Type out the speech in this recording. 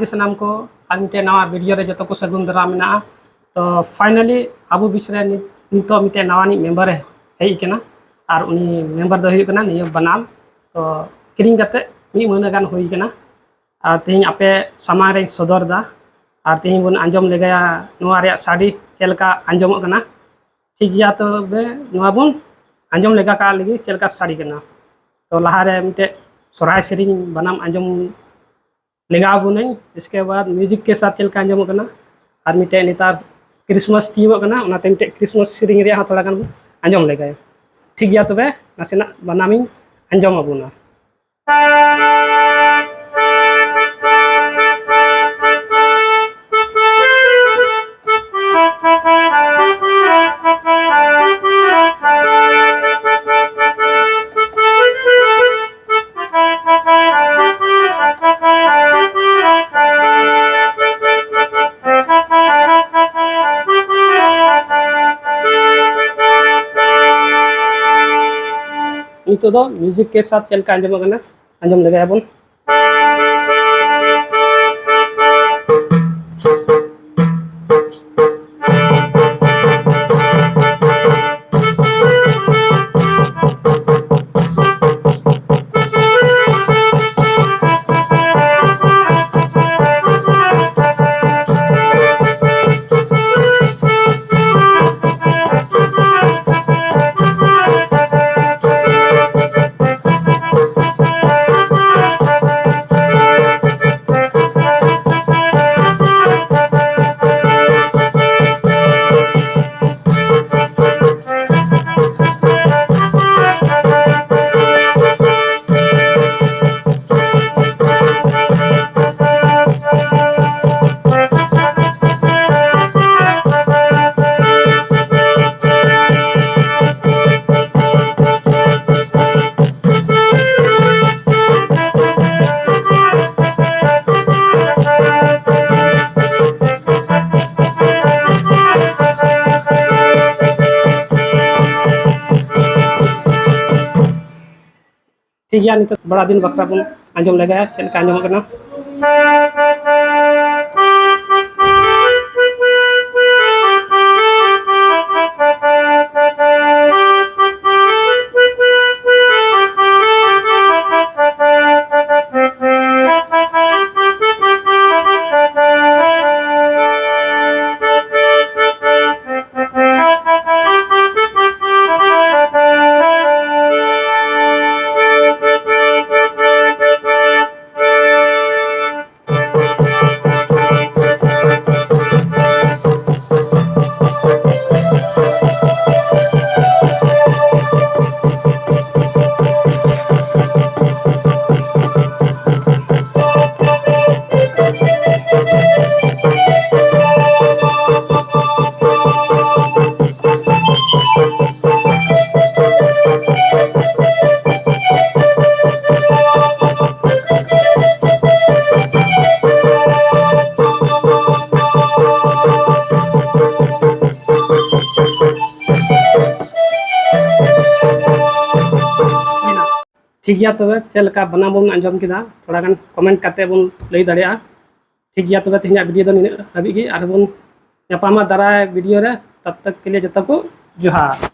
गे सामान को आज मिटे नवा वीडियो रे जतो को सगुन दरा मेना। तो फाइनली अबो बिचरे नितो मिटे नवानी मेंबर हेई केना और उनी मेंबर दो हुई केना नियो बनाल। तो किरिंग कते मी महीना गान हुई केना और तेहिं आपे सामान रे सदर दा और तेहिं बन आंजम लेगया नोआ रे साडी चेलका आंजमो केना। ठीक गया तो बे नोआ बन आंजम लेगा का लगी चेलका साडी केना। तो लहा रे मिटे सोराय सेरिंग बनाम आंजम लेगा बुनई। इसके बाद म्यूजिक के साथ चेलका आंजम केना और मिटे नेतार क्रिसमस तीव केना ओनाते मिटे क्रिसमस सेरिंग रे थोड़ा गान आंजम लेगा। ठीक गया तबे नासेना बनामिंग आंजम अबुना। itu do म्यूजिक के साथ चल के आंजम करना आंजम लगा बन। ठीक है नित बड़ा दिन बकरा बन आंजम लगा चल के आंजम करना। ठीक गया तबे चलका बना बन आंजम किदा थोड़ा गान कमेंट करते बन लई दाड़िया। ठीक गया तबे तेहना वीडियो दो निना हबी गी आर बन न्यापामा दाराय वीडियो रे तब तक के लिए जता को जोहार।